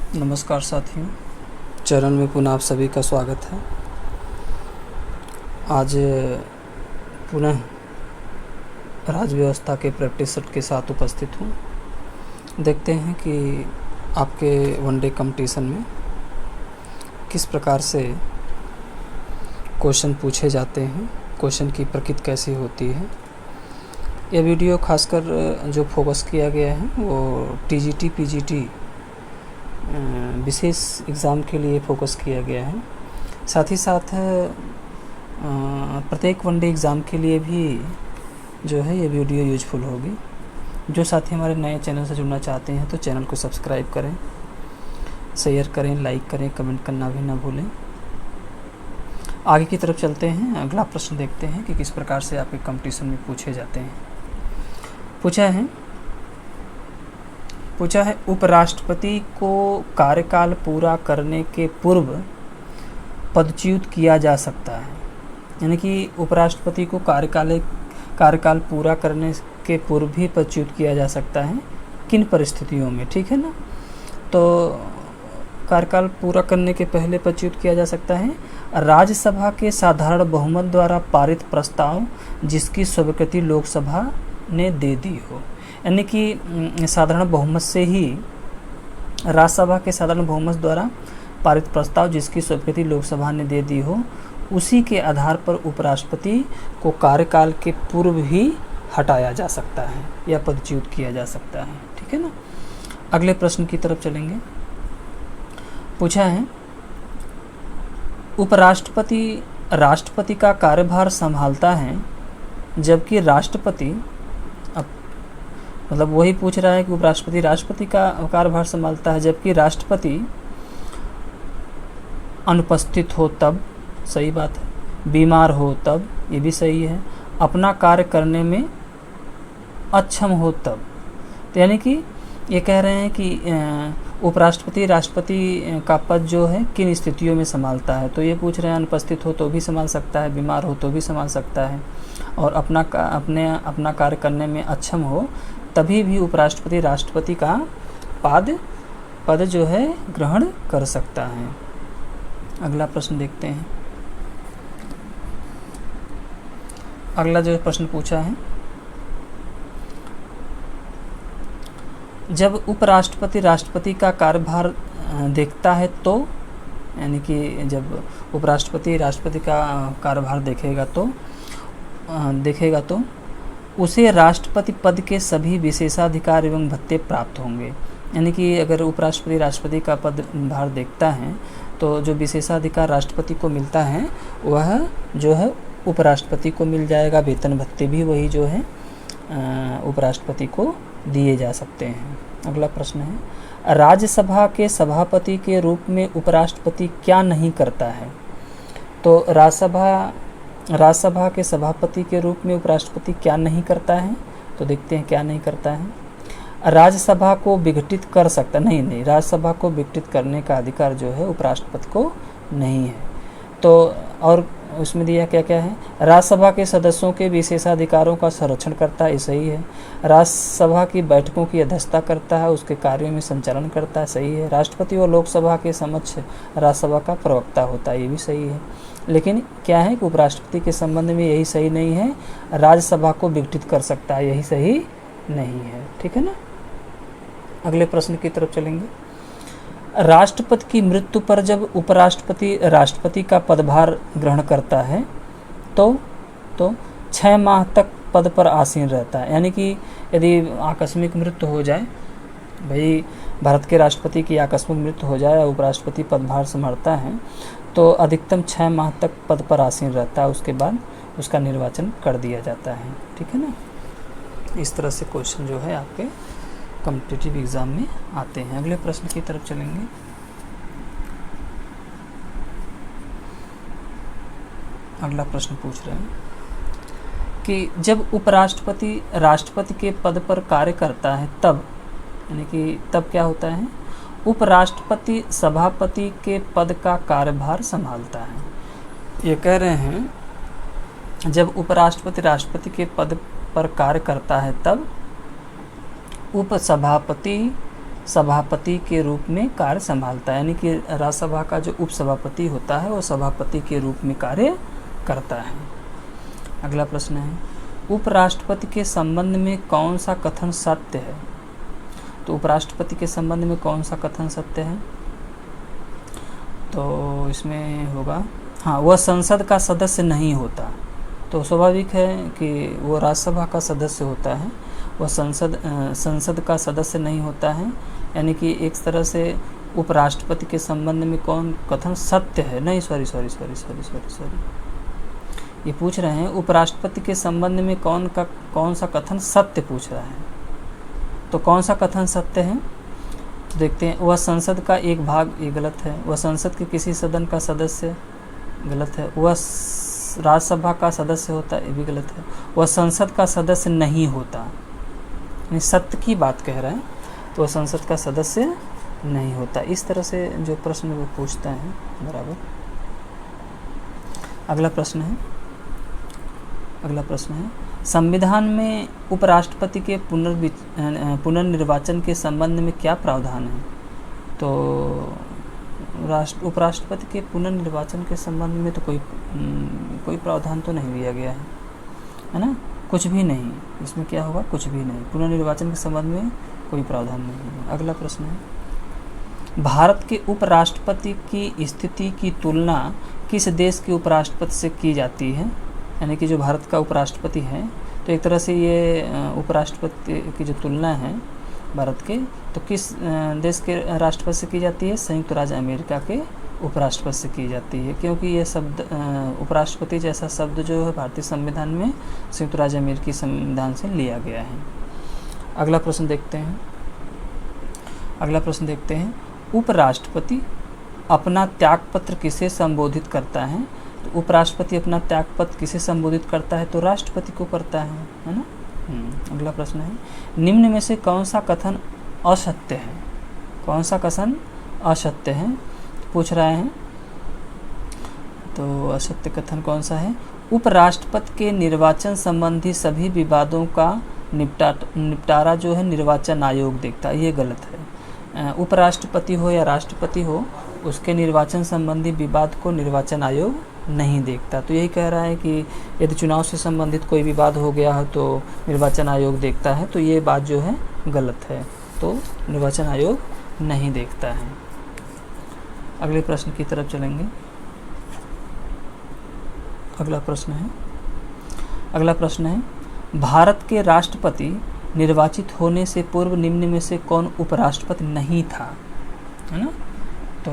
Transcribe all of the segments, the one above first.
नमस्कार साथियों, चरण में पुनः आप सभी का स्वागत है। आज पुनः राज्य व्यवस्था के प्रैक्टिस सेट के साथ उपस्थित हूँ। देखते हैं कि आपके वनडे कंपटीशन में किस प्रकार से क्वेश्चन पूछे जाते हैं, क्वेश्चन की प्रकृति कैसी होती है। यह वीडियो खासकर जो फोकस किया गया है वो टीजीटी पीजीटी विशेष एग्ज़ाम के लिए फोकस किया गया है। साथ ही साथ प्रत्येक वनडे एग्ज़ाम के लिए भी जो है ये वीडियो यूजफुल होगी। जो साथी हमारे नए चैनल से जुड़ना चाहते हैं तो चैनल को सब्सक्राइब करें, शेयर करें, लाइक करें, कमेंट करना भी ना भूलें। आगे की तरफ चलते हैं। अगला प्रश्न देखते हैं कि किस प्रकार से आपके कंपटीशन में पूछे जाते हैं। पूछा है उपराष्ट्रपति को कार्यकाल पूरा करने के पूर्व पदच्युत किया जा सकता है। यानी कि उपराष्ट्रपति को कार्यकाल पूरा करने के पूर्व भी पदच्युत किया जा सकता है। किन परिस्थितियों में, ठीक है ना। तो कार्यकाल पूरा करने के पहले पदच्युत किया जा सकता है राज्यसभा के साधारण बहुमत द्वारा पारित प्रस्ताव जिसकी स्वीकृति लोकसभा ने दे दी हो। यानी कि साधारण बहुमत से ही, राज्यसभा के साधारण बहुमत द्वारा पारित प्रस्ताव जिसकी स्वीकृति लोकसभा ने दे दी हो, उसी के आधार पर उपराष्ट्रपति को कार्यकाल के पूर्व ही हटाया जा सकता है या पदच्युत किया जा सकता है, ठीक है ना। अगले प्रश्न की तरफ चलेंगे। पूछा है उपराष्ट्रपति राष्ट्रपति का कार्यभार संभालता है जबकि राष्ट्रपति, मतलब वही पूछ रहा है कि उपराष्ट्रपति राष्ट्रपति का कार्यभार संभालता है जबकि राष्ट्रपति अनुपस्थित हो तब, सही बात है। बीमार हो तब, ये भी सही है। अपना कार्य करने में अक्षम हो तब। तो यानी कि ये कह रहे हैं कि उपराष्ट्रपति राष्ट्रपति का पद जो है किन स्थितियों में संभालता है। तो ये पूछ रहे हैं अनुपस्थित हो तो भी संभाल सकता है, बीमार हो तो भी संभाल सकता है, और अपना कार्य करने में अक्षम हो तभी भी उपराष्ट्रपति राष्ट्रपति का पद जो है ग्रहण कर सकता है। अगला प्रश्न देखते हैं। अगला जो प्रश्न पूछा है, जब उपराष्ट्रपति राष्ट्रपति का कार्यभार देखता है तो, यानी कि जब उपराष्ट्रपति राष्ट्रपति का कार्यभार देखेगा तो उसे राष्ट्रपति पद के सभी विशेषाधिकार एवं भत्ते प्राप्त होंगे। यानी कि अगर उपराष्ट्रपति राष्ट्रपति का पदभार देखता है तो जो विशेषाधिकार राष्ट्रपति को मिलता है वह जो है उपराष्ट्रपति को मिल जाएगा। वेतन भत्ते भी वही जो है उपराष्ट्रपति को दिए जा सकते हैं। अगला प्रश्न है, राज्यसभा के सभापति के रूप में उपराष्ट्रपति क्या नहीं करता है। तो राज्यसभा के सभापति के रूप में उपराष्ट्रपति क्या नहीं करता है, तो देखते हैं क्या नहीं करता है। राज्यसभा को विघटित कर सकता नहीं, राज्यसभा को विघटित करने का अधिकार जो है उपराष्ट्रपति को नहीं है। तो और उसमें दिया क्या क्या है, राज्यसभा के सदस्यों के विशेषाधिकारों का संरक्षण करता है, सही है। राज्यसभा की बैठकों की अध्यक्षता करता है, उसके कार्यों में संचालन करता है, सही है। राष्ट्रपति और लोकसभा के समक्ष राज्यसभा का प्रवक्ता होता है, ये भी सही है। लेकिन क्या है कि उपराष्ट्रपति के संबंध में यही सही नहीं है, राज्यसभा को विघटित कर सकता है, यही सही नहीं है, ठीक है ना। अगले प्रश्न की तरफ चलेंगे। राष्ट्रपति की मृत्यु पर जब उपराष्ट्रपति राष्ट्रपति का पदभार ग्रहण करता है तो 6 माह तक पद पर आसीन रहता है। यानी कि यदि आकस्मिक मृत्यु हो जाए, भाई भारत के राष्ट्रपति की आकस्मिक मृत्यु हो जाए और उपराष्ट्रपति पदभार संभालता है तो अधिकतम 6 माह तक पद पर आसीन रहता है, उसके बाद उसका निर्वाचन कर दिया जाता है, ठीक है ना। इस तरह से क्वेश्चन जो है आपके कॉम्पिटिटिव एग्ज़ाम में आते हैं। अगले प्रश्न की तरफ चलेंगे। अगला प्रश्न पूछ रहे हैं कि जब उपराष्ट्रपति राष्ट्रपति के पद पर कार्य करता है तब, यानी कि तब क्या होता है, उपराष्ट्रपति सभापति के पद का कार्यभार संभालता है। ये कह रहे हैं जब उपराष्ट्रपति राष्ट्रपति के पद पर कार्य करता है तब उपसभापति सभापति के रूप में कार्य संभालता है, यानी कि राज्यसभा का जो उपसभापति होता है वो सभापति के रूप में कार्य करता है। अगला प्रश्न है, उपराष्ट्रपति के संबंध में कौन सा कथन सत्य है? तो उपराष्ट्रपति के संबंध में कौन सा कथन सत्य है? तो इसमें होगा, हाँ, वह संसद का सदस्य नहीं होता। तो स्वाभाविक है कि वो राज्यसभा का सदस्य होता है, वह संसद का सदस्य नहीं होता है, यानी कि एक तरह से उपराष्ट्रपति के संबंध में कौन कथन सत्य है? नहीं, सॉरी, ये पूछ रहे हैं उपराष्ट्रपति के संबंध में कौन सा कथन सत्य पूछ रहा है। तो कौन सा कथन सत्य है? तो देखते हैं, वह संसद का एक भाग, ये गलत है। वह संसद के किसी सदन का सदस्य, गलत है। वह राज्यसभा का सदस्य होता है, ये भी गलत है। वह संसद का सदस्य नहीं होता, यानी सत्य की बात कह रहे हैं, तो वह संसद का सदस्य नहीं होता। इस तरह से जो प्रश्न वो पूछता है बराबर। अगला प्रश्न है, संविधान में उपराष्ट्रपति के पुनर्निर्वाचन के संबंध में क्या प्रावधान है? तो उपराष्ट्रपति के पुनर्निर्वाचन के संबंध में तो कोई प्रावधान तो नहीं दिया गया है ना, कुछ भी नहीं। इसमें क्या होगा? कुछ भी नहीं। पुनर्निर्वाचन के संबंध में कोई प्रावधान नहीं है। अगला प्रश्न है, भारत के उपराष्ट्रपति की स्थिति की तुलना किस देश के उपराष्ट्रपति से की जाती है? यानी कि जो भारत का उपराष्ट्रपति है, तो एक तरह से ये उपराष्ट्रपति की जो तुलना है भारत के, तो किस देश के राष्ट्रपति से की जाती है? संयुक्त राज्य अमेरिका के उपराष्ट्रपति से की जाती है, क्योंकि ये शब्द उपराष्ट्रपति जैसा शब्द जो है भारतीय संविधान में संयुक्त राज्य अमेरिकी संविधान से लिया गया है। अगला प्रश्न देखते हैं, उपराष्ट्रपति अपना त्यागपत्र किसे संबोधित करता है? तो उपराष्ट्रपति अपना त्यागपत्र किसे संबोधित करता है? तो राष्ट्रपति को करता है ना। अगला प्रश्न है, निम्न में से कौन सा कथन असत्य है? कौन सा कथन असत्य है पूछ रहे हैं। तो असत्य कथन कौन सा है? उपराष्ट्रपति के निर्वाचन संबंधी सभी विवादों का निपटारा जो है निर्वाचन आयोग देखता है, ये गलत है। उपराष्ट्रपति हो या राष्ट्रपति हो, उसके निर्वाचन संबंधी विवाद को निर्वाचन आयोग नहीं देखता। तो यही कह रहा है कि यदि चुनाव से संबंधित कोई विवाद हो गया हो तो निर्वाचन आयोग देखता है, तो ये बात जो है गलत है, तो निर्वाचन आयोग नहीं देखता है। अगले प्रश्न की तरफ चलेंगे। अगला प्रश्न है, भारत के राष्ट्रपति निर्वाचित होने से पूर्व निम्न में से कौन उपराष्ट्रपति नहीं था? है ना। तो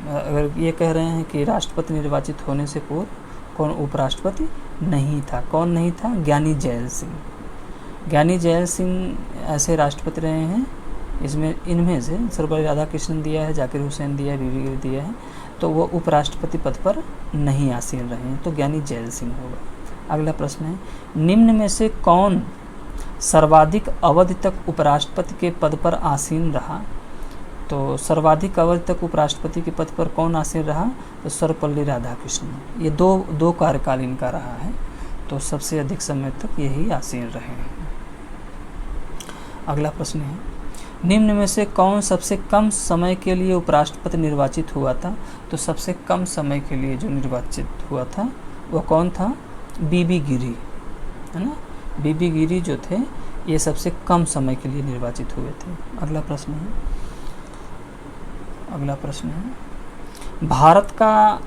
अगर ये कह रहे हैं कि राष्ट्रपति निर्वाचित होने से पूर्व कौन उपराष्ट्रपति नहीं था, कौन नहीं था? ज्ञानी जैल सिंह ऐसे राष्ट्रपति रहे हैं। इनमें से सर्वपल्ली राधाकृष्णन दिया है, जाकिर हुसैन दिया है, बीबी गिरी दिया है, तो वो उपराष्ट्रपति पद पर नहीं आसीन रहे हैं, तो ज्ञानी जैल सिंह होगा। अगला प्रश्न है, निम्न में से कौन सर्वाधिक अवधि तक उपराष्ट्रपति के पद पर आसीन रहा? तो सर्वाधिक अवधि तक उपराष्ट्रपति के पद पर कौन आसीन रहा? तो सर्वपल्ली राधाकृष्णन। ये दो कार्यकाल इनका रहा है, तो सबसे अधिक समय तक यही आसीन रहे हैं। अगला प्रश्न है, निम्न में से कौन सबसे कम समय के लिए उपराष्ट्रपति निर्वाचित हुआ था? तो सबसे कम समय के लिए जो निर्वाचित हुआ था वह कौन था? बीबी गिरी, है ना। बीबी गिरी जो थे ये सबसे कम समय के लिए निर्वाचित हुए थे। अगला प्रश्न है, भारत का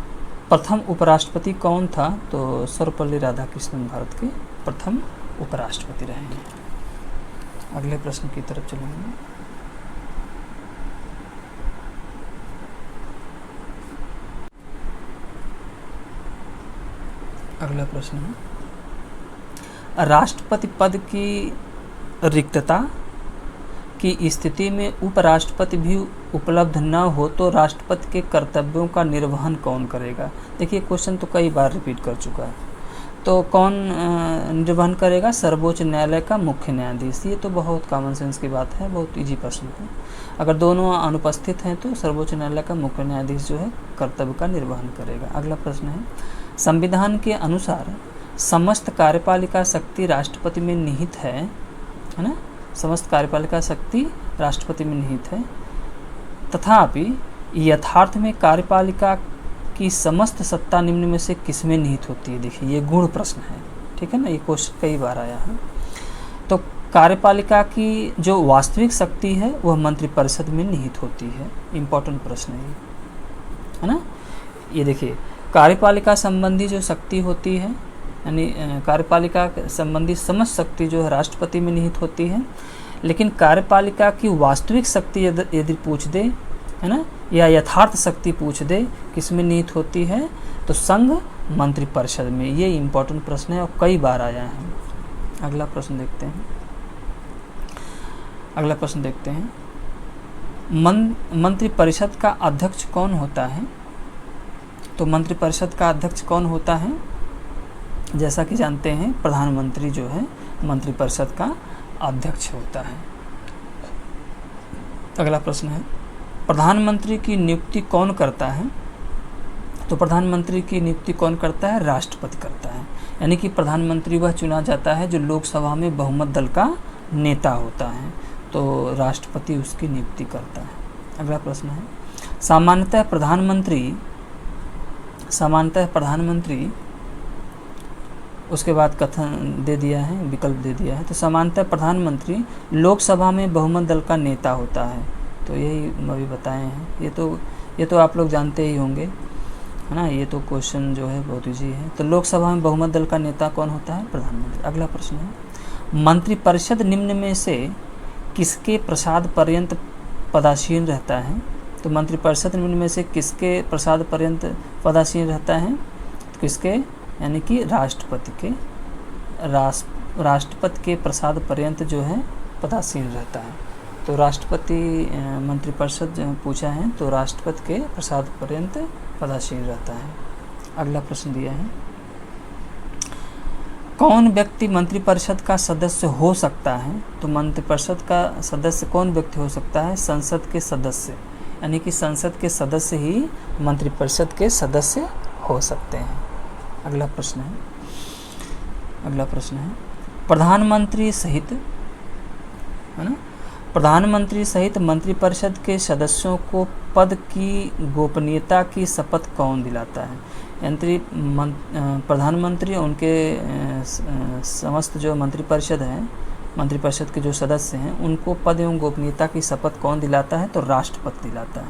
प्रथम उपराष्ट्रपति कौन था? तो सर्वपल्ली राधाकृष्णन भारत के प्रथम उपराष्ट्रपति रहे हैं। अगले प्रश्न की तरफ चलेंगे। अगला प्रश्न है, राष्ट्रपति पद की रिक्तता की स्थिति में उपराष्ट्रपति भी उपलब्ध न हो तो राष्ट्रपति के कर्तव्यों का निर्वहन कौन करेगा? देखिए क्वेश्चन तो कई बार रिपीट कर चुका है, तो कौन निर्वहन करेगा? सर्वोच्च न्यायालय का मुख्य न्यायाधीश। ये तो बहुत कॉमन सेंस की बात है, बहुत इजी प्रश्न है। अगर दोनों अनुपस्थित हैं तो सर्वोच्च न्यायालय का मुख्य न्यायाधीश जो है कर्तव्य का निर्वहन करेगा। अगला प्रश्न है, संविधान के अनुसार समस्त कार्यपालिका शक्ति राष्ट्रपति में निहित है ना। समस्त कार्यपालिका शक्ति राष्ट्रपति में निहित है। तथापि यथार्थ में कार्यपालिका की समस्त सत्ता निम्न में से किसमें निहित होती है? देखिए ये गुण प्रश्न है, ठीक है ना, ये क्वेश्चन कई बार आया है। तो कार्यपालिका की जो वास्तविक शक्ति है वह मंत्रिपरिषद में निहित होती है। इम्पोर्टेंट प्रश्न है ना। ये देखिए कार्यपालिका संबंधी जो शक्ति होती है, यानी कार्यपालिका संबंधी समस्त शक्ति जो है राष्ट्रपति में निहित होती है, लेकिन कार्यपालिका की वास्तविक शक्ति यदि पूछ दे, है ना, या यथार्थ शक्ति पूछ दे किस में निहित होती है, तो संघ मंत्रिपरिषद में। ये इम्पोर्टेंट प्रश्न है और कई बार आया है। अगला प्रश्न देखते हैं। मंत्रिपरिषद का अध्यक्ष कौन होता है? तो मंत्रिपरिषद का अध्यक्ष कौन होता है? जैसा कि जानते हैं प्रधानमंत्री जो है मंत्रिपरिषद का अध्यक्ष होता है। अगला प्रश्न है, प्रधानमंत्री की नियुक्ति कौन करता है? तो प्रधानमंत्री की नियुक्ति कौन करता है? राष्ट्रपति करता है। यानी कि प्रधानमंत्री वह चुना जाता है जो लोकसभा में बहुमत दल का नेता होता है, तो राष्ट्रपति उसकी नियुक्ति करता है। अगला प्रश्न है, सामान्यतः प्रधानमंत्री उसके बाद कथन दे दिया है, विकल्प दे दिया है। तो सामान्यतः प्रधानमंत्री लोकसभा में बहुमत दल का नेता होता है, तो यही अभी बताए हैं। ये तो आप लोग जानते ही होंगे, है ना। ये तो क्वेश्चन जो है बहुत ईजी है। तो लोकसभा में बहुमत दल का नेता कौन होता है? प्रधानमंत्री। अगला प्रश्न है, मंत्रिपरिषद निम्न में से किसके प्रसाद पर्यंत पदासीन रहता है? तो मंत्रिपरिषद निम्न में से किसके प्रसाद पर्यंत पदासीन रहता है? तो किसके, यानी कि राष्ट्रपति के प्रसाद पर्यंत जो है पदासीन रहता है। तो राष्ट्रपति मंत्रिपरिषद पूछा है, तो राष्ट्रपति के प्रसाद पर्यंत पदासीन रहता है। अगला प्रश्न दिया है, कौन व्यक्ति मंत्रिपरिषद का सदस्य हो सकता है? तो मंत्रिपरिषद का सदस्य कौन व्यक्ति हो सकता है? संसद के सदस्य, यानी कि संसद के सदस्य ही मंत्रिपरिषद के सदस्य हो सकते हैं। अगला प्रश्न है, प्रधानमंत्री सहित मंत्रिपरिषद के सदस्यों को पद की गोपनीयता की शपथ कौन दिलाता है? यानी प्रधानमंत्री और उनके समस्त जो मंत्रिपरिषद है, मंत्रिपरिषद के जो सदस्य हैं, उनको पद एवं गोपनीयता की शपथ कौन दिलाता है? तो राष्ट्रपति दिलाता है।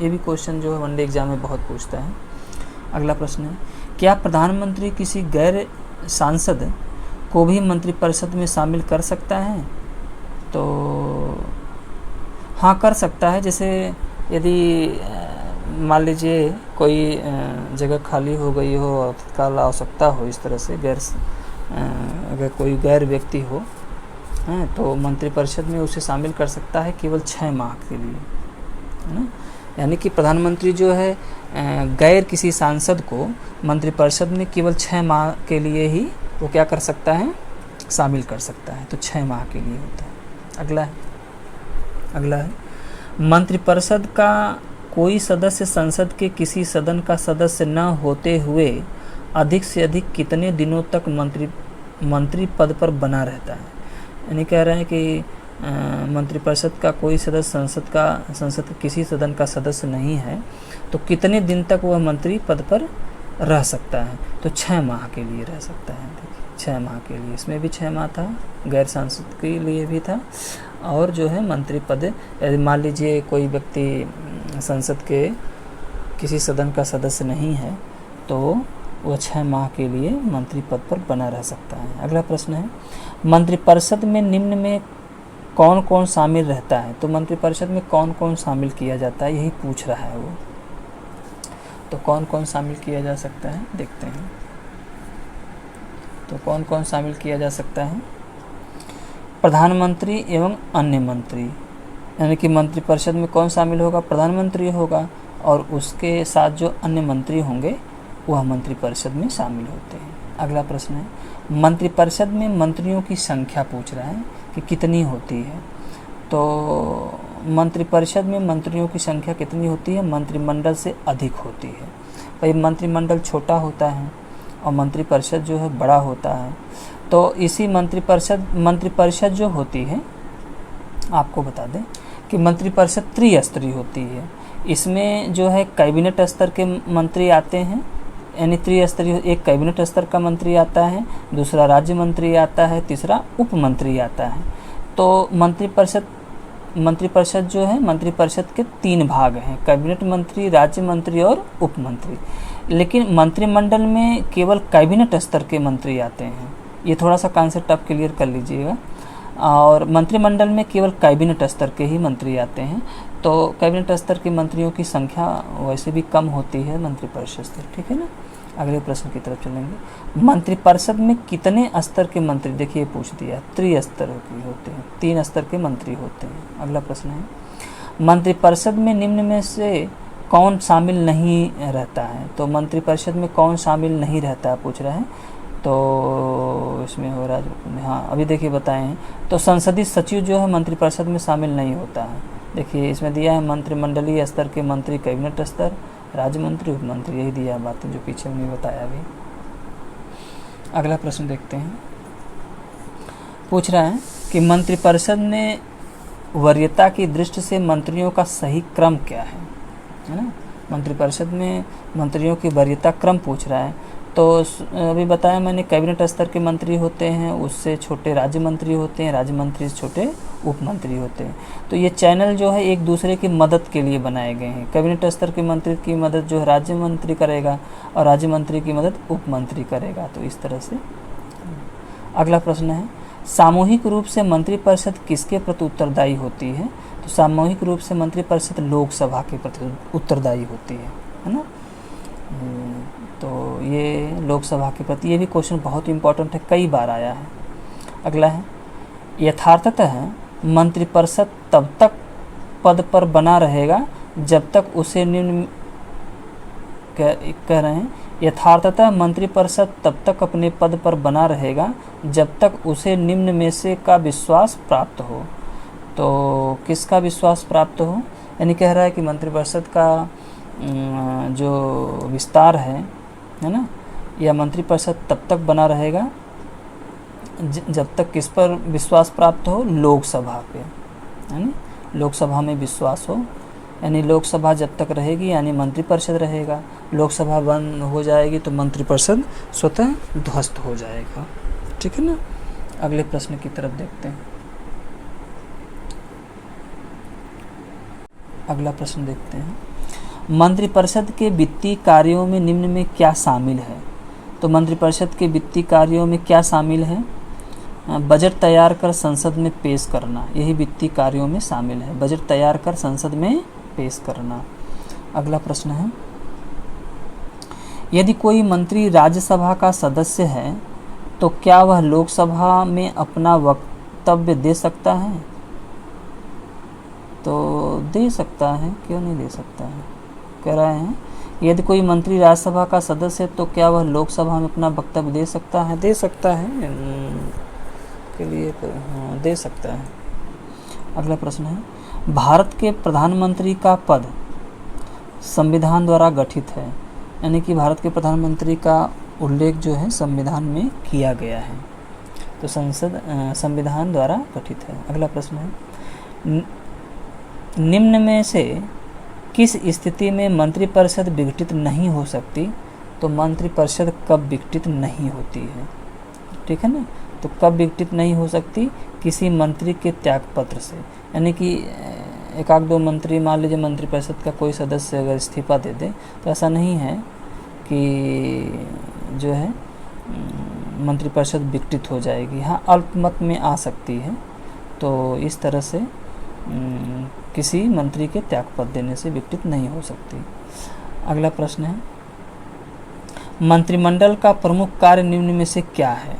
ये भी क्वेश्चन जो है वनडे एग्जाम में बहुत पूछता है। अगला प्रश्न है, क्या प्रधानमंत्री किसी गैर सांसद को भी मंत्रिपरिषद में शामिल कर सकता है? तो हाँ, कर सकता है। जैसे यदि मान लीजिए कोई जगह खाली हो गई हो और तत्काल आवश्यकता हो, इस तरह से अगर कोई गैर व्यक्ति हो, तो मंत्रिपरिषद में उसे शामिल कर सकता है केवल 6 माह के लिए, है ना। यानी कि प्रधानमंत्री जो है गैर किसी सांसद को मंत्रिपरिषद में केवल 6 माह के लिए ही वो क्या कर सकता है? शामिल कर सकता है। तो 6 माह के लिए होता है। अगला है, मंत्रिपरिषद का कोई सदस्य संसद के किसी सदन का सदस्य न होते हुए अधिक से अधिक कितने दिनों तक मंत्री पद पर बना रहता है? यानी कह रहे हैं कि मंत्रिपरिषद का कोई सदस्य संसद के किसी सदन का सदस्य नहीं है, तो कितने दिन तक वह मंत्री पद पर रह सकता है? तो 6 माह के लिए रह सकता है। देखिए 6 माह के लिए, इसमें भी 6 माह था, गैर सांसद के लिए भी था। और जो है मंत्री पद, यदि मान लीजिए कोई व्यक्ति संसद के किसी सदन का सदस्य नहीं है, तो वह 6 माह के लिए मंत्री पद पर बना रह सकता है। अगला प्रश्न है, मंत्रिपरिषद में निम्न में कौन कौन शामिल रहता है? तो मंत्रिपरिषद में कौन कौन शामिल किया जाता है, यही पूछ रहा है वो। तो कौन कौन शामिल किया जा सकता है, देखते हैं। तो कौन कौन शामिल किया जा सकता है? प्रधानमंत्री एवं अन्य मंत्री, यानी कि मंत्रिपरिषद में कौन शामिल होगा? प्रधानमंत्री होगा, और उसके साथ जो अन्य मंत्री होंगे वह मंत्रिपरिषद में शामिल होते हैं। अगला प्रश्न है, मंत्रिपरिषद में मंत्रियों की संख्या पूछ रहा है कि कितनी होती है। तो मंत्रिपरिषद में मंत्रियों की संख्या कितनी होती है? मंत्रिमंडल से अधिक होती है। भाई मंत्रिमंडल छोटा होता है और मंत्रिपरिषद जो है बड़ा होता है, तो इसी मंत्रिपरिषद जो होती है, आपको बता दें कि मंत्रिपरिषद त्रिस्तरीय होती है। इसमें जो है कैबिनेट स्तर के मंत्री आते हैं, यानी त्रिस्तरीय, एक कैबिनेट स्तर का मंत्री आता है, दूसरा राज्य मंत्री आता है, तीसरा उप मंत्री आता है। तो मंत्रिपरिषद जो है, मंत्रिपरिषद के 3 भाग हैं, कैबिनेट मंत्री, राज्य मंत्री और उप मंत्री। लेकिन मंत्रिमंडल में केवल कैबिनेट स्तर के मंत्री आते हैं, ये थोड़ा सा कॉन्सेप्ट आप क्लियर कर लीजिएगा। और मंत्रिमंडल में केवल कैबिनेट स्तर के ही मंत्री आते हैं। तो कैबिनेट स्तर के मंत्रियों की संख्या वैसे भी कम होती है मंत्रिपरिषद से, ठीक है ना। अगले प्रश्न की तरफ चलेंगे। मंत्रिपरिषद में कितने स्तर के मंत्री, देखिए पूछ दिया, त्रिस्तर की होते हैं, 3 स्तर के मंत्री होते हैं। अगला प्रश्न है, मंत्रिपरिषद में निम्न में से कौन शामिल नहीं रहता है। तो मंत्रिपरिषद में कौन शामिल नहीं रहता है पूछ रहे हैं। तो इसमें हो रहा है, हाँ अभी देखिए बताए हैं। तो संसदीय सचिव जो है मंत्रिपरिषद में शामिल नहीं होता है। देखिए इसमें दिया है मंत्रिमंडलीय स्तर के मंत्री, कैबिनेट स्तर, राज्य मंत्री, उप मंत्री, यही दिया बातें जो पीछे हमने बताया अभी। अगला प्रश्न देखते हैं। पूछ रहा है कि मंत्रिपरिषद में वरीयता की दृष्टि से मंत्रियों का सही क्रम क्या है ना। मंत्रिपरिषद में मंत्रियों की वरीयता क्रम पूछ रहा है। तो अभी बताया मैंने, कैबिनेट स्तर के मंत्री होते हैं, उससे छोटे राज्य मंत्री होते हैं, राज्य मंत्री से छोटे उप मंत्री होते हैं। तो ये चैनल जो है एक दूसरे की मदद के लिए बनाए गए हैं। कैबिनेट स्तर के मंत्री की मदद जो है राज्य मंत्री करेगा और राज्य मंत्री की मदद उप मंत्री करेगा। तो इस तरह से। अगला प्रश्न है, सामूहिक रूप से मंत्रिपरिषद किसके प्रति उत्तरदायी होती है। तो सामूहिक रूप से मंत्रिपरिषद लोकसभा के प्रति उत्तरदायी होती है ना। तो ये लोकसभा के प्रति, ये भी क्वेश्चन बहुत इंपॉर्टेंट है, कई बार आया है। अगला है, यथार्थतः मंत्रिपरिषद तब तक पद पर बना रहेगा जब तक उसे निम्न, कह रहे हैं यथार्थतः मंत्रिपरिषद तब तक अपने पद पर बना रहेगा जब तक उसे निम्न में से का विश्वास प्राप्त हो। तो किसका विश्वास प्राप्त हो, यानी कह रहा है कि मंत्रिपरिषद का जो विस्तार है ना, यह मंत्रिपरिषद तब तक बना रहेगा जब तक किस पर विश्वास प्राप्त हो, लोकसभा पे, यानी लोकसभा में विश्वास हो। यानी लोकसभा जब तक रहेगी यानी मंत्रिपरिषद रहेगा, लोकसभा बंद हो जाएगी तो मंत्रिपरिषद स्वतः ध्वस्त हो जाएगा, ठीक है ना। अगले प्रश्न की तरफ देखते हैं। अगला प्रश्न देखते हैं, मंत्रिपरिषद के वित्तीय कार्यों में निम्न में क्या शामिल है। तो मंत्रिपरिषद के वित्तीय कार्यों में क्या शामिल है, बजट तैयार कर संसद में पेश करना, यही वित्तीय कार्यों में शामिल है, बजट तैयार कर संसद में पेश करना। अगला प्रश्न है, यदि कोई मंत्री राज्यसभा का सदस्य है तो क्या वह लोकसभा में अपना वक्तव्य दे सकता है। तो दे सकता है, क्यों नहीं दे सकता है। कह रहे हैं यदि कोई मंत्री राज्यसभा का सदस्य है तो क्या वह लोकसभा में अपना वक्तव्य दे सकता है। दे सकता है के लिए, हाँ दे सकता है। अगला प्रश्न है, भारत के प्रधानमंत्री का पद संविधान द्वारा गठित है, यानी कि भारत के प्रधानमंत्री का उल्लेख जो है संविधान में किया गया है। तो संविधान द्वारा गठित है। अगला प्रश्न है, निम्न में से किस स्थिति में मंत्रिपरिषद विघटित नहीं हो सकती। तो मंत्रिपरिषद कब विघटित नहीं होती है, ठीक है ना। तो कब विघटित नहीं हो सकती, किसी मंत्री के त्यागपत्र से, यानी कि एक आध दो मंत्री, मान लीजिए मंत्रिपरिषद का कोई सदस्य अगर इस्तीफा दे दे तो ऐसा नहीं है कि जो है मंत्रिपरिषद विघटित हो जाएगी। हाँ अल्पमत में आ सकती है। तो इस तरह से किसी मंत्री के त्यागपत्र देने से विघटित नहीं हो सकती। अगला प्रश्न है, मंत्रिमंडल का प्रमुख कार्य निम्न में से क्या है।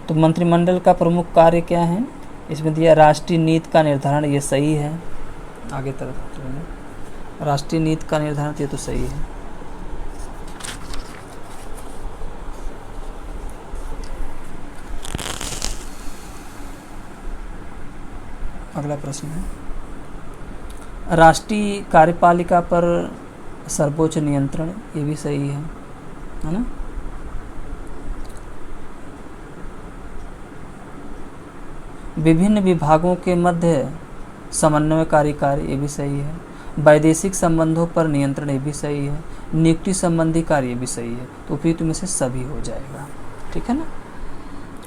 तो मंत्रिमंडल का प्रमुख कार्य क्या है, इसमें दिया राष्ट्रीय नीति का निर्धारण, ये सही है। आगे तरफ राष्ट्रीय नीति का निर्धारण, ये तो सही है। अगला प्रश्न है, राष्ट्रीय कार्यपालिका पर सर्वोच्च नियंत्रण, ये भी सही है ना। विभिन्न विभागों के मध्य समन्वयकारी कार्य, ये भी सही है। वैदेशिक संबंधों पर नियंत्रण, ये भी सही है। नियुक्ति संबंधी कार्य, ये भी सही है। तो उपयुक्त में से सभी हो जाएगा, ठीक है ना,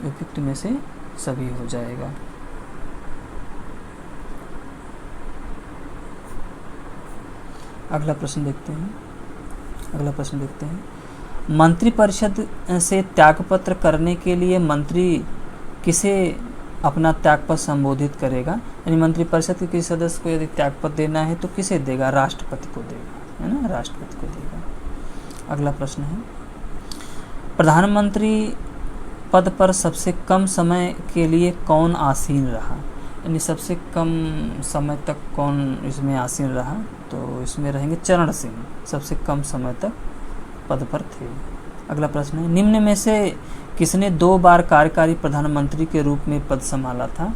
उपयुक्त में से सभी हो जाएगा। अगला प्रश्न देखते हैं। मंत्रिपरिषद से त्यागपत्र करने के लिए मंत्री किसे अपना त्यागपत्र संबोधित करेगा? यानी मंत्रिपरिषद के किसी सदस्य को यदि त्यागपत्र देना है तो किसे देगा? राष्ट्रपति को देगा, है ना, राष्ट्रपति को देगा। अगला प्रश्न है, प्रधानमंत्री पद पर सबसे कम समय के लिए कौन आसीन रहा? यानी सबसे कम समय तक कौन इसमें आसीन रहा? तो इसमें रहेंगे चरण सिंह, सबसे कम समय तक पद पर थे। अगला प्रश्न है, निम्न में से किसने 2 बार कार्यकारी प्रधानमंत्री के रूप में पद संभाला था?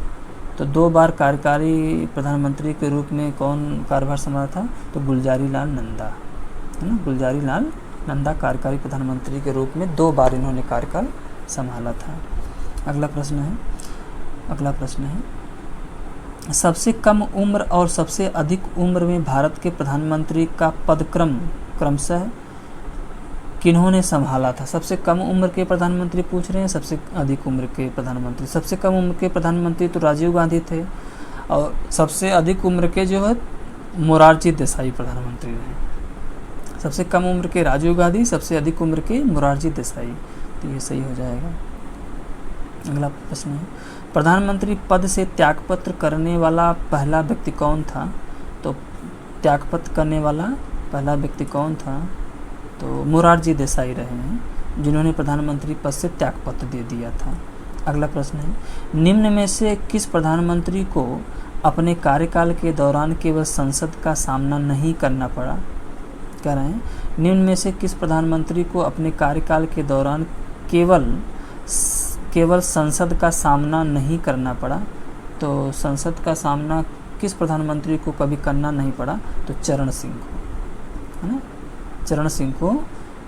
तो 2 बार कार्यकारी प्रधानमंत्री के रूप में कौन कार्यभार संभाला था? तो गुलजारी लाल नंदा, है ना, गुलजारी लाल नंदा कार्यकारी प्रधानमंत्री के रूप में 2 बार इन्होंने कार्यकाल संभाला था। अगला प्रश्न है, सबसे कम उम्र और सबसे अधिक उम्र में भारत के प्रधानमंत्री का पदक्रम क्रमशः किन्होंने संभाला था? सबसे कम उम्र के प्रधानमंत्री पूछ रहे हैं, सबसे अधिक उम्र के प्रधानमंत्री। सबसे कम उम्र के प्रधानमंत्री तो राजीव गांधी थे, और सबसे अधिक उम्र के जो है मोरारजी देसाई प्रधानमंत्री रहे। सबसे कम उम्र के राजीव गांधी, सबसे अधिक उम्र के मोरारजी देसाई, तो ये सही हो जाएगा। अगला प्रश्न है, प्रधानमंत्री पद से त्यागपत्र करने वाला पहला व्यक्ति कौन था? तो त्यागपत्र करने वाला पहला व्यक्ति कौन था? तो मोरारजी देसाई रहे हैं, जिन्होंने प्रधानमंत्री पद से त्यागपत्र दे दिया था। अगला प्रश्न है, निम्न में से किस प्रधानमंत्री को अपने कार्यकाल के दौरान केवल संसद का सामना नहीं करना पड़ा? कह रहे हैं, निम्न में से किस प्रधानमंत्री को अपने कार्यकाल के दौरान केवल संसद का सामना नहीं करना पड़ा? तो संसद का सामना किस प्रधानमंत्री को कभी करना नहीं पड़ा? तो चरण सिंह को, है ना, चरण सिंह को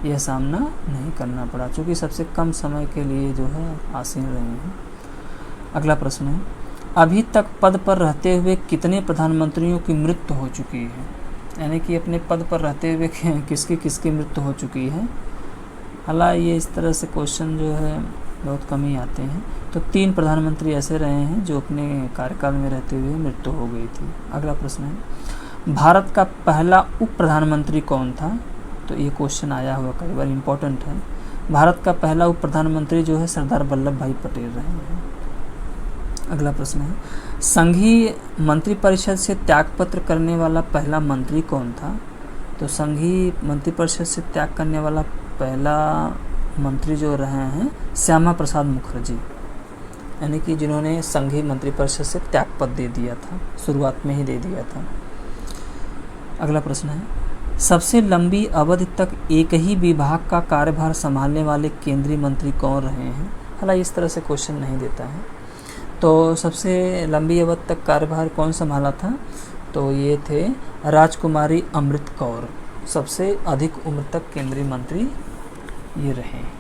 यह सामना नहीं करना पड़ा, क्योंकि सबसे कम समय के लिए जो है आसीन रहे हैं। अगला प्रश्न है, अभी तक पद पर रहते हुए कितने प्रधानमंत्रियों की मृत्यु हो चुकी है? यानी कि अपने पद पर रहते हुए किसकी मृत्यु हो चुकी है? हालांकि ये इस तरह से क्वेश्चन जो है बहुत कम ही आते हैं। तो 3 प्रधानमंत्री ऐसे रहे हैं जो अपने कार्यकाल में रहते हुए मृत्यु हो गई थी। अगला प्रश्न है, भारत का पहला उप प्रधानमंत्री कौन था? तो ये क्वेश्चन आया हुआ कई बार, इम्पोर्टेंट है। भारत का पहला उप प्रधानमंत्री जो है सरदार वल्लभ भाई पटेल रहे हैं। अगला प्रश्न है, संघीय मंत्रिपरिषद से त्यागपत्र करने वाला पहला मंत्री कौन था? तो संघीय मंत्रिपरिषद से त्याग करने वाला पहला मंत्री जो रहे हैं श्यामा प्रसाद मुखर्जी, यानी कि जिन्होंने संघीय मंत्रिपरिषद से त्यागपत्र दे दिया था, शुरुआत में ही दे दिया था। अगला प्रश्न है, सबसे लंबी अवधि तक एक ही विभाग का कार्यभार संभालने वाले केंद्रीय मंत्री कौन रहे हैं? हालांकि इस तरह से क्वेश्चन नहीं देता है। तो सबसे लंबी अवधि तक कार्यभार कौन संभाला था? तो ये थे राजकुमारी अमृत कौर, सबसे अधिक उम्र तक केंद्रीय मंत्री ये रहे हैं।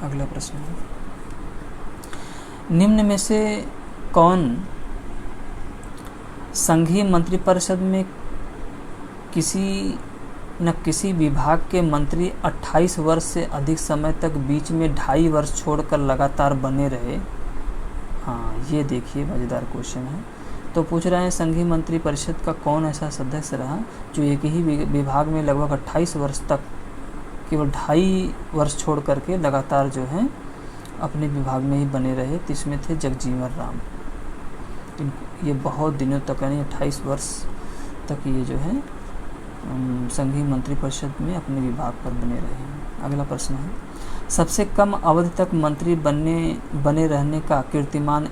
अगला प्रश्न है, निम्न में से कौन संघीय मंत्रिपरिषद में किसी विभाग के मंत्री 28 वर्ष से अधिक समय तक बीच में 2.5 वर्ष छोड़कर लगातार बने रहे? हाँ, ये देखिए मज़ेदार क्वेश्चन है। तो पूछ रहे हैं संघीय मंत्रिपरिषद का कौन ऐसा सदस्य रहा जो एक ही विभाग में लगभग 28 वर्ष तक केवल 2.5 वर्ष छोड़ करके लगातार जो है अपने विभाग में ही बने रहे? तो इसमें थे जगजीवन राम। ये बहुत दिनों तक, यानी 28 वर्ष तक ये जो है संघीय मंत्रिपरिषद में अपने विभाग पर बने रहे हैं। अगला प्रश्न है, सबसे कम अवधि तक मंत्री बने रहने का कीर्तिमान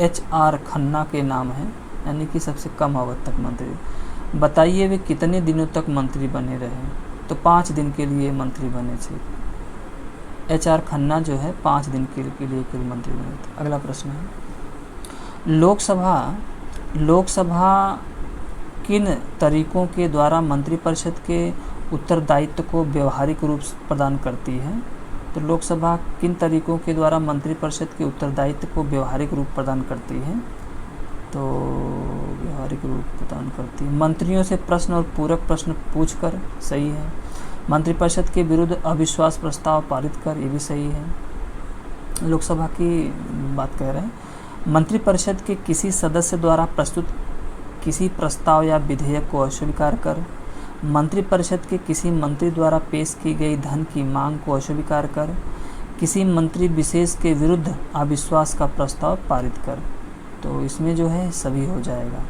HR खन्ना के नाम है, यानी कि सबसे कम अवधि तक मंत्री। बताइए वे कितने दिनों तक मंत्री बने रहे? तो 5 दिन के लिए मंत्री बने थे। HR खन्ना जो है 5 दिन के लिए केवल मंत्री बने थे। अगला प्रश्न है, लोकसभा किन तरीकों के द्वारा मंत्रिपरिषद के उत्तरदायित्व को व्यवहारिक रूप से प्रदान करती है? तो लोकसभा किन तरीकों के द्वारा मंत्रिपरिषद के उत्तरदायित्व को व्यवहारिक रूप प्रदान करती है? तो व्यवहारिक रूप प्रदान करती है मंत्रियों से प्रश्न और पूरक प्रश्न पूछकर, सही है। मंत्रिपरिषद के विरुद्ध अविश्वास प्रस्ताव पारित कर, ये भी सही है। लोकसभा की बात कह रहे हैं। मंत्रिपरिषद के किसी सदस्य द्वारा प्रस्तुत किसी प्रस्ताव या विधेयक को अस्वीकार कर, मंत्रिपरिषद के किसी मंत्री द्वारा पेश की गई धन की मांग को अस्वीकार कर, किसी मंत्री विशेष के विरुद्ध अविश्वास का प्रस्ताव पारित कर। तो इसमें जो है सभी हो जाएगा,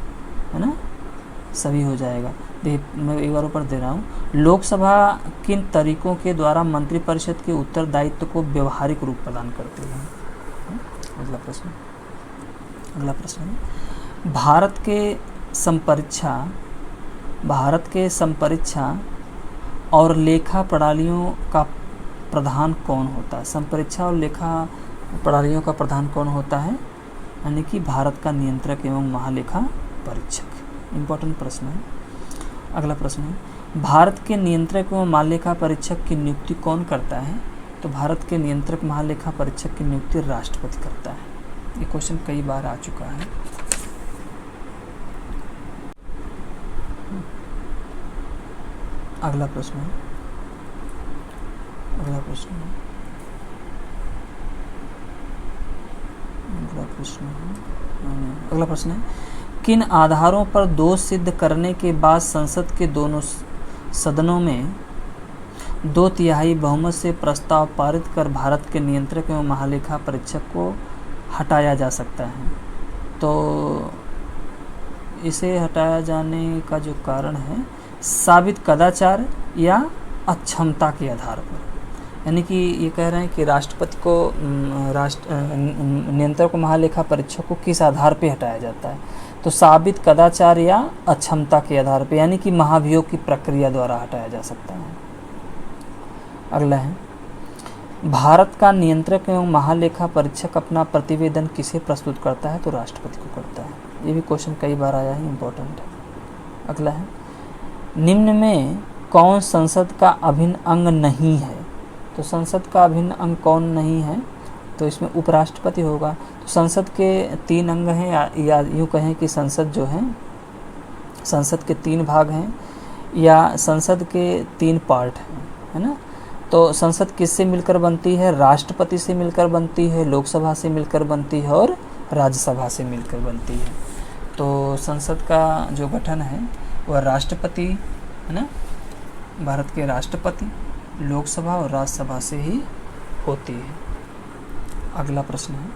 है ना, सभी हो जाएगा। मैं एक बार ऊपर दे रहा हूँ। लोकसभा किन तरीकों के द्वारा मंत्रिपरिषद के उत्तरदायित्व को व्यवहारिक रूप प्रदान करती है? अगला प्रश्न है, भारत के संपरीक्षा और लेखा प्रणालियों का प्रधान कौन होता है? संपरीक्षा और लेखा प्रणालियों का प्रधान कौन होता है? यानी कि भारत का नियंत्रक एवं महालेखा परीक्षक। इम्पोर्टेंट प्रश्न है। अगला प्रश्न है, भारत के नियंत्रक एवं महालेखा परीक्षक की नियुक्ति कौन करता है? तो भारत के नियंत्रक महालेखा परीक्षक की नियुक्ति राष्ट्रपति करता है। ये क्वेश्चन कई बार आ चुका है। अगला प्रश्न है, अगला प्रश्न है, किन आधारों पर दोष सिद्ध करने के बाद संसद के दोनों सदनों में 2/3 बहुमत से प्रस्ताव पारित कर भारत के नियंत्रक एवं महालेखा परीक्षक को हटाया जा सकता है? तो इसे हटाया जाने का जो कारण है साबित कदाचार या अक्षमता के आधार पर। यानी कि ये कह रहे हैं कि राष्ट्रपति को नियंत्रक महालेखा परीक्षक को किस आधार पे हटाया जाता है? तो साबित कदाचार या अक्षमता के आधार पे, यानी कि महाभियोग की प्रक्रिया द्वारा हटाया जा सकता है। अगला है, भारत का नियंत्रक एवं महालेखा परीक्षक अपना प्रतिवेदन किसे प्रस्तुत करता है? तो राष्ट्रपति को करता है। ये भी क्वेश्चन कई बार आया है, इम्पोर्टेंट है। अगला है, निम्न में कौन संसद का अभिन्न अंग नहीं है? तो संसद का अभिन्न अंग कौन नहीं है? तो इसमें उपराष्ट्रपति होगा। तो संसद के 3 अंग हैं, या यूँ कहें कि संसद जो है, संसद के 3 भाग हैं, या संसद के 3 पार्ट हैं, है ना। तो संसद किससे मिलकर बनती है? राष्ट्रपति से मिलकर बनती है, लोकसभा से मिलकर बनती है और राज्यसभा से मिलकर बनती है। तो संसद का जो गठन है वह राष्ट्रपति, है ना, भारत के राष्ट्रपति, लोकसभा और राज्यसभा से ही होती है। अगला प्रश्न है,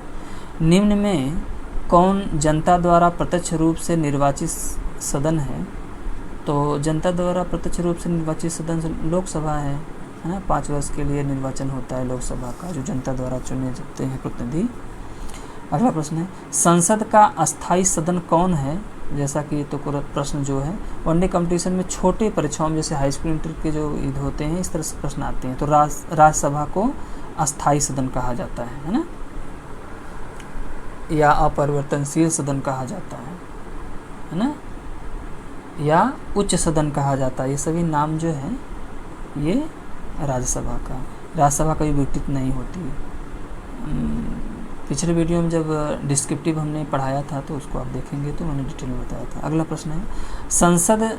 निम्न में कौन जनता द्वारा प्रत्यक्ष रूप से निर्वाचित सदन है? तो जनता द्वारा प्रत्यक्ष रूप से निर्वाचित सदन लोकसभा है ना। 5 वर्ष के लिए निर्वाचन होता है लोकसभा का, जो जनता द्वारा चुने जाते हैं प्रतिनिधि। अगला प्रश्न है, संसद का अस्थायी सदन कौन है? जैसा कि तो प्रश्न जो है वनडे कंपटीशन में छोटे परीक्षाओं में, जैसे हाई स्कूल इंटर के जो ईद होते हैं, इस तरह से प्रश्न आते हैं। तो राज्यसभा को अस्थायी सदन कहा जाता है ना, या अपरिवर्तनशील सदन कहा जाता है ना, या उच्च सदन कहा जाता है। ये सभी नाम जो है ये राज्यसभा का भी विघटित नहीं होती है। पिछले वीडियो में जब डिस्क्रिप्टिव हमने पढ़ाया था तो उसको आप देखेंगे तो मैंने डिटेल में बताया था। अगला प्रश्न है, संसद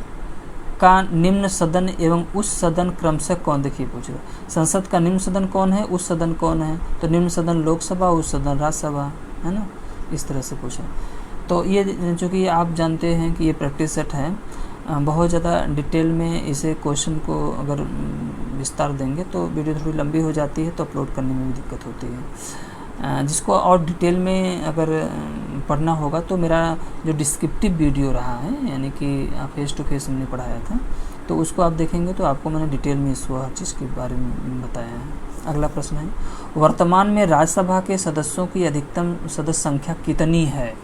का निम्न सदन एवं उच्च सदन क्रमशः कौन? देखिए पूछ रहे, संसद का निम्न सदन कौन है, उच्च सदन कौन है? तो निम्न सदन लोकसभा, उच्च सदन राज्यसभा, है ना, इस तरह से पूछा। तो ये चूँकि आप जानते हैं कि ये प्रैक्टिस सेट है, बहुत ज़्यादा डिटेल में इसे क्वेश्चन को अगर विस्तार देंगे तो वीडियो थोड़ी लंबी हो जाती है, तो अपलोड करने में भी दिक्कत होती है। जिसको और डिटेल में अगर पढ़ना होगा तो मेरा जो डिस्क्रिप्टिव वीडियो रहा है, यानी कि फेस टू फेस हमने पढ़ाया था, तो उसको आप देखेंगे तो आपको मैंने डिटेल में इसको हर चीज़ के बारे में बताया है। अगला प्रश्न है, वर्तमान में राज्यसभा के सदस्यों की अधिकतम सदस्य संख्या कितनी है?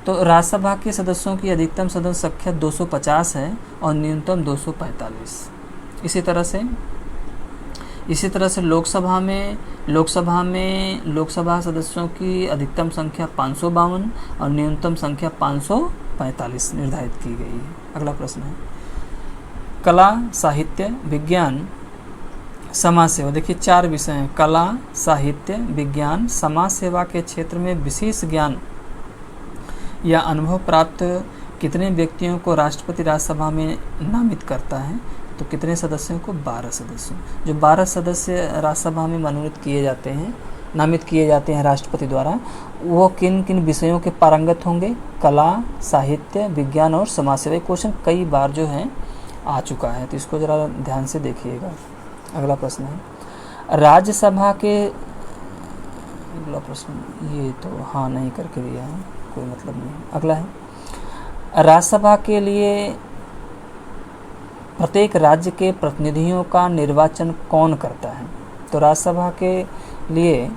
तो राज्यसभा के सदस्यों की अधिकतम सदस्य संख्या 250 है और न्यूनतम 245। इसी तरह से लोकसभा सदस्यों की अधिकतम संख्या 552 और न्यूनतम संख्या 545 निर्धारित की गई है। अगला प्रश्न है, कला, साहित्य, विज्ञान समाज सेवा, देखिए 4 विषय हैं, कला, साहित्य, विज्ञान, समाज सेवा के क्षेत्र में विशेष ज्ञान या अनुभव प्राप्त कितने व्यक्तियों को राष्ट्रपति राज्यसभा में नामित करता है? तो कितने सदस्यों को? 12 सदस्यों। जो 12 सदस्य राज्यसभा में मनोनीत किए जाते हैं, नामित किए जाते हैं राष्ट्रपति द्वारा, वो किन किन विषयों के पारंगत होंगे? कला, साहित्य, विज्ञान और समाज सेवा। क्वेश्चन कई बार जो है आ चुका है, तो इसको ज़रा ध्यान से देखिएगा। अगला प्रश्न है राज्यसभा के, अगला प्रश्न ये तो हाँ नहीं करके दिया है, कोई मतलब नहीं। अगला है राज्यसभा के लिए प्रत्येक राज्य के प्रतिनिधियों का निर्वाचन कौन करता है? तो राज्यसभा के लिए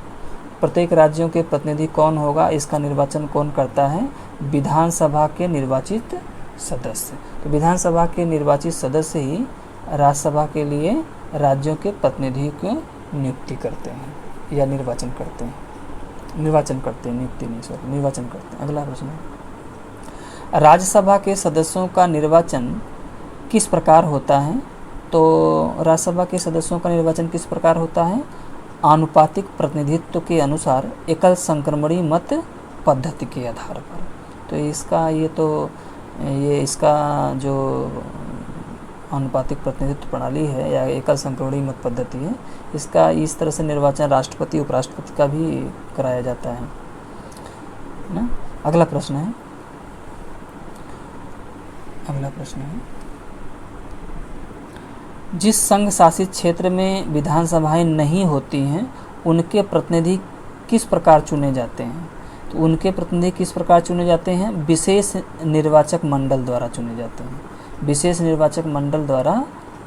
प्रत्येक राज्यों के प्रतिनिधि कौन होगा, इसका निर्वाचन कौन करता है? विधानसभा के निर्वाचित सदस्य। तो विधानसभा के निर्वाचित सदस्य ही राज्यसभा के लिए राज्यों के प्रतिनिधि की नियुक्ति करते हैं या निर्वाचन करते हैं, नियुक्ति नहीं, सॉरी, निर्वाचन करते हैं। अगला प्रश्न है राज्यसभा के सदस्यों का निर्वाचन किस प्रकार होता है? तो राज्यसभा के सदस्यों का निर्वाचन किस प्रकार होता है? आनुपातिक प्रतिनिधित्व के अनुसार एकल संक्रमणी मत पद्धति के आधार पर। तो इसका जो आनुपातिक प्रतिनिधित्व प्रणाली है या एकल संक्रमणी मत पद्धति है, इसका इस तरह से निर्वाचन राष्ट्रपति उपराष्ट्रपति का भी कराया जाता है ना। अगला प्रश्न है जिस संघ शासित क्षेत्र में विधानसभाएं नहीं होती हैं उनके प्रतिनिधि किस प्रकार चुने जाते हैं? तो उनके प्रतिनिधि किस प्रकार चुने जाते हैं? विशेष निर्वाचक मंडल द्वारा चुने जाते हैं। विशेष निर्वाचक मंडल द्वारा,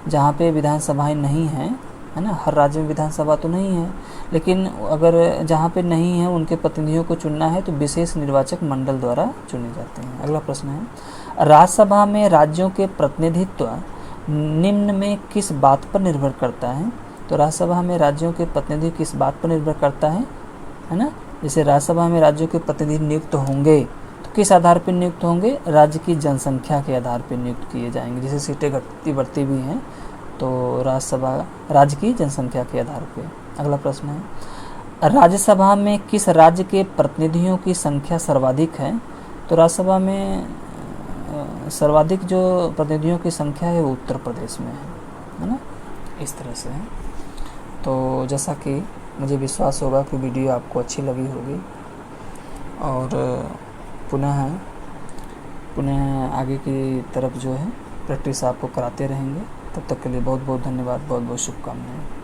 जहाँ पे विधानसभाएं नहीं हैं, है ना, हर राज्य में विधानसभा तो नहीं है, लेकिन अगर जहाँ पे नहीं है उनके प्रतिनिधियों को चुनना है तो विशेष निर्वाचक मंडल द्वारा चुने जाते हैं। अगला प्रश्न है राज्यसभा में राज्यों के प्रतिनिधित्व निम्न में किस बात पर निर्भर करता है? तो राज्यसभा में राज्यों के प्रतिनिधि किस बात पर निर्भर करता है ना। जैसे राज्यसभा में राज्यों के प्रतिनिधि नियुक्त होंगे तो किस आधार पर नियुक्त होंगे? राज्य की जनसंख्या के आधार पर नियुक्त किए जाएंगे। जैसे सीटें घटती बढ़ती भी हैं तो राज्यसभा राज्य की जनसंख्या के आधार पर। अगला प्रश्न है राज्यसभा में किस राज्य के प्रतिनिधियों की संख्या सर्वाधिक है? तो राज्यसभा में सर्वाधिक जो प्रतिनिधियों की संख्या है वो उत्तर प्रदेश में है ना। इस तरह से है। तो जैसा कि मुझे विश्वास होगा कि वीडियो आपको अच्छी लगी होगी और पुनः आगे की तरफ जो है प्रैक्टिस आपको कराते रहेंगे। तब तक के लिए बहुत बहुत धन्यवाद, बहुत बहुत शुभकामनाएं।